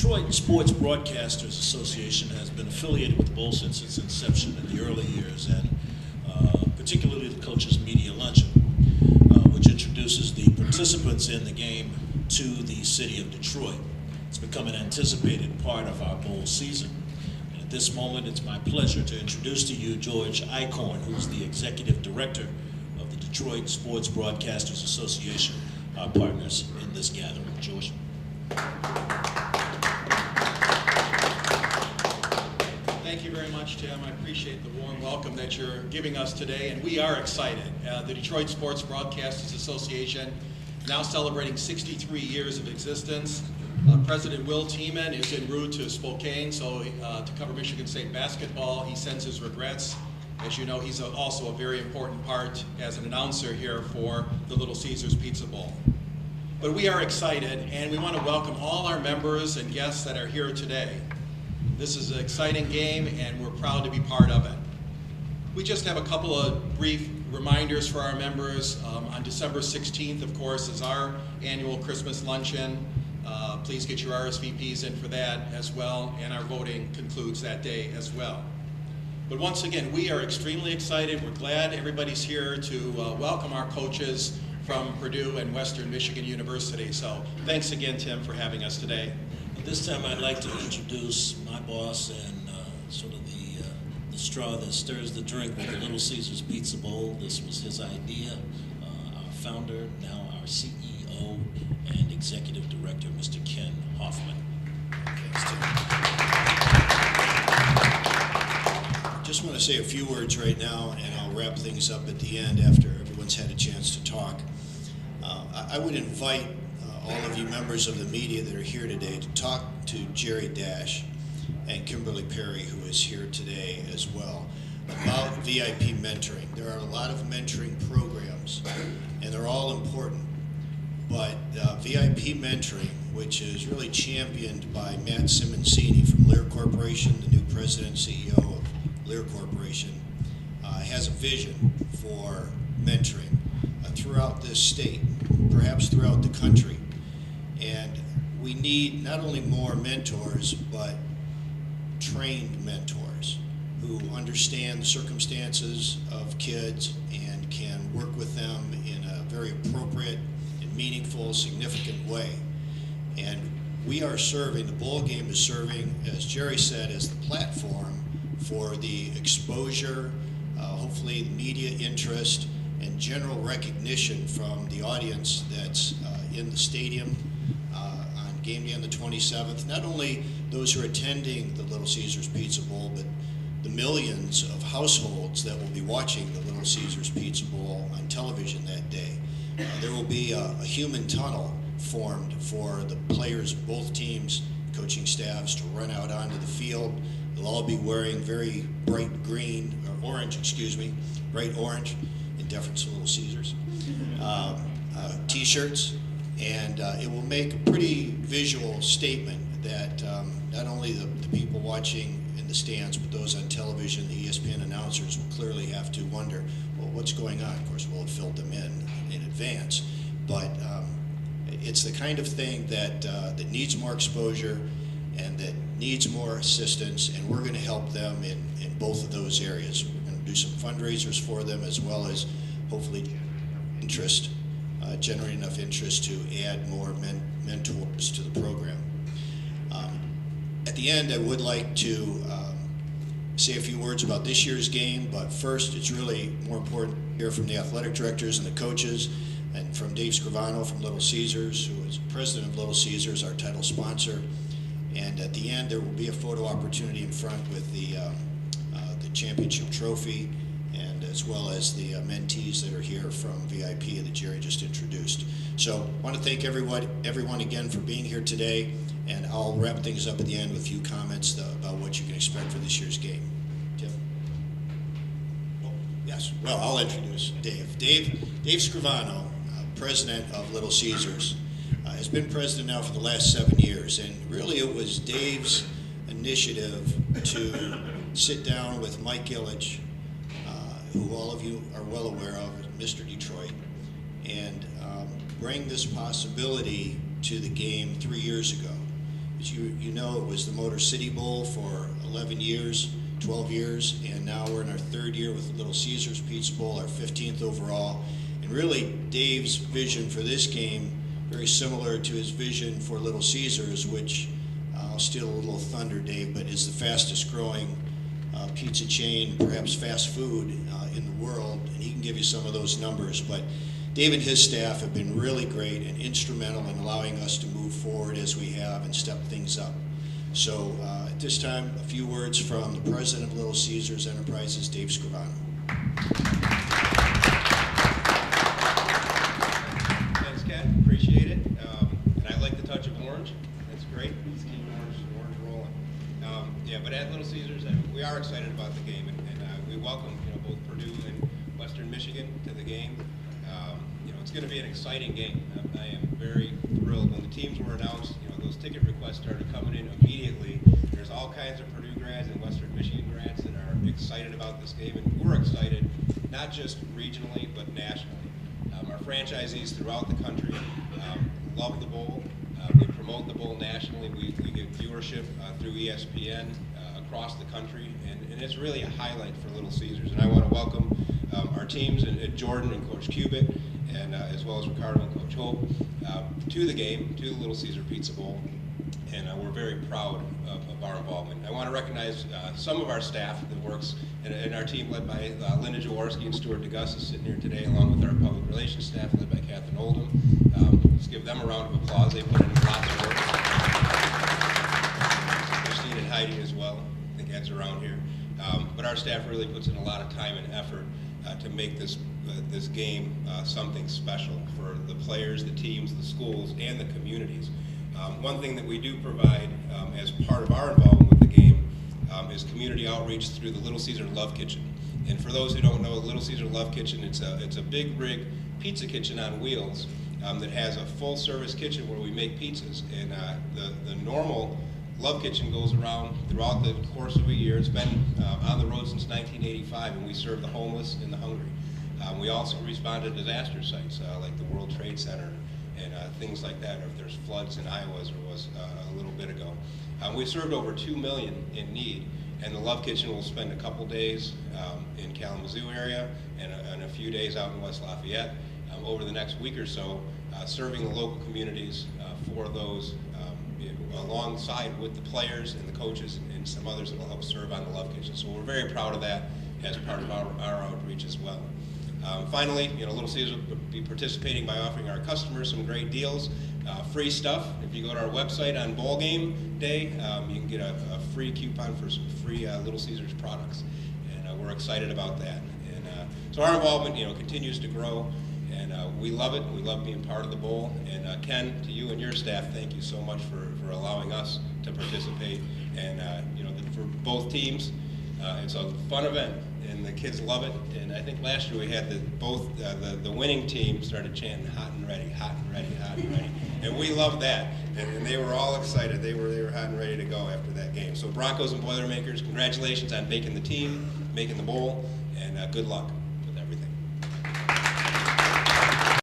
Detroit Sports Broadcasters Association has been affiliated with the Bowl since its inception in the early years, and particularly the Coaches Media Luncheon, which introduces the participants in the game to the city of Detroit. It's become an anticipated part of our bowl season. And at this moment, it's my pleasure to introduce to you George Eichorn, who's the Executive Director of the Detroit Sports Broadcasters Association, our partners in this gathering. George. Thank you very much, Tim. I appreciate the warm welcome that you're giving us today, and we are excited. The Detroit Sports Broadcasters Association, now celebrating 63 years of existence. President Will Tiemann is en route to Spokane, so to cover Michigan State basketball. He sends his regrets. As you know, he's also a very important part as an announcer here for the Little Caesars Pizza Bowl. But we are excited, and we want to welcome all our members and guests that are here today. This is an exciting game, and we're proud to be part of it. We just have a couple of brief reminders for our members. On December 16th, of course, is our annual Christmas luncheon. Please get your RSVPs in for that as well, and our voting concludes that day as well. But once again, we are extremely excited. We're glad everybody's here to welcome our coaches from Purdue and Western Michigan University. So thanks again, Tim, for having us today. At this time, I'd like to introduce my boss and sort of the straw that stirs the drink with the Little Caesars Pizza Bowl. This was his idea. Our founder, now our CEO and Executive Director, Mr. Ken Hoffman. Thanks, Tim. Just want to say a few words right now, and I'll wrap things up at the end after everyone's had a chance to talk. I would invite all of you members of the media that are here today to talk to Jerry Dash and Kimberly Perry, who is here today as well, about VIP mentoring. There are a lot of mentoring programs, and they're all important. But VIP mentoring, which is really championed by Matt Simoncini from Lear Corporation, the new president and CEO of Lear Corporation, has a vision for mentoring throughout this state, perhaps throughout the country. And we need not only more mentors, but trained mentors who understand the circumstances of kids and can work with them in a very appropriate and meaningful, significant way. And we are serving, the bowl game is serving, as Jerry said, as the platform for the exposure, hopefully the media interest, and general recognition from the audience that's in the stadium on game day on the 27th. Not only those who are attending the Little Caesars Pizza Bowl, but the millions of households that will be watching the Little Caesars Pizza Bowl on television that day. There will be a human tunnel formed for the players of both teams, coaching staffs, to run out onto the field. They'll all be wearing very bright green, or orange, excuse me, bright orange, in deference to Little Caesars, t-shirts, and it will make a pretty visual statement that not only the people watching in the stands, but those on television, the ESPN announcers will clearly have to wonder, well, what's going on? Of course, we'll have filled them in advance, but it's the kind of thing that that needs more exposure and that needs more assistance, and we're going to help them in both of those areas. We're going to do some fundraisers for them, as well as hopefully generate enough interest to add more mentors to the program. At the end, I would like to say a few words about this year's game, but first it's really more important to hear from the athletic directors and the coaches, and from Dave Scrivano from Little Caesars, who is president of Little Caesars, our title sponsor. And at the end, there will be a photo opportunity in front with the championship trophy, and as well as the mentees that are here from VIP that Jerry just introduced. So I want to thank everyone again for being here today, and I'll wrap things up at the end with a few comments about what you can expect for this year's game. Tim? Oh, yes, well, I'll introduce Dave. Dave Scrivano, president of Little Caesars, has been president now for the last 7 years, and really it was Dave's initiative to sit down with Mike Ilitch, who all of you are well aware of, Mr. Detroit, and bring this possibility to the game 3 years ago. As you know, it was the Motor City Bowl for 11 years, 12 years, and now we're in our 3rd year with Little Caesars Pizza Bowl, our 15th overall. And really, Dave's vision for this game, very similar to his vision for Little Caesars, which I'll steal a little thunder, Dave, but is the fastest growing pizza chain, perhaps fast food in the world, and he can give you some of those numbers. But Dave and his staff have been really great and instrumental in allowing us to move forward as we have and step things up. So at this time, a few words from the president of Little Caesars Enterprises, Dave Scrivano. Thanks, Ken. Appreciate it. And I like the touch of orange. That's great. Let's keep orange rolling. Yeah, but at Little Caesars, we are excited about the game, and we welcome both Purdue and Western Michigan to the game. It's going to be an exciting game. I am very thrilled. When the teams were announced, those ticket requests started coming in immediately. There's all kinds of Purdue grads and Western Michigan grads that are excited about this game, and we're excited, not just regionally, but nationally. Our franchisees throughout the country love the bowl. We promote the bowl nationally. We get viewership through ESPN across the country, and it's really a highlight for Little Caesars. And I want to welcome our teams and Jordan and Coach Cubitt, and as well as Ricardo and Coach Hope, to the game, to the Little Caesar Pizza Bowl, and we're very proud of our involvement. I want to recognize some of our staff that works, and our team led by Linda Jaworski and Stuart DeGus is sitting here today, along with our public relations staff led by Catherine Oldham. Let's give them a round of applause. They put in lots of work. Christine and Heidi as well. I think Ed's around here. But our staff really puts in a lot of time and effort to make this game something special for the players, the teams, the schools, and the communities. One thing that we do provide as part of our involvement with the game is community outreach through the Little Caesar Love Kitchen. And for those who don't know, Little Caesar Love Kitchen, it's a big rig pizza kitchen on wheels that has a full-service kitchen where we make pizzas. And the normal Love Kitchen goes around throughout the course of a year. It's been on the road since 1985, and we serve the homeless and the hungry. We also respond to disaster sites like the World Trade Center and things like that, or if there's floods in Iowa, as there was a little bit ago. We've served over 2 million in need, and the Love Kitchen will spend a couple days in Kalamazoo area and a few days out in West Lafayette over the next week or so, serving the local communities for those alongside with the players and the coaches and some others that will help serve on the Love Kitchen. So we're very proud of that as part of our outreach as well. Finally, Little Caesars will be participating by offering our customers some great deals, free stuff. If you go to our website on bowl game day, you can get a free coupon for some free Little Caesars products, and we're excited about that. And so our involvement, continues to grow, and we love it. We love being part of the bowl. And Ken, to you and your staff, thank you so much for allowing us to participate. And for both teams, it's a fun event, and the kids love it. And I think last year we had the winning team started chanting "hot and ready, hot and ready, hot and ready," and we loved that. And they were all excited. They were hot and ready to go after that game. So Broncos and Boilermakers, congratulations on making the team, making the bowl, and good luck.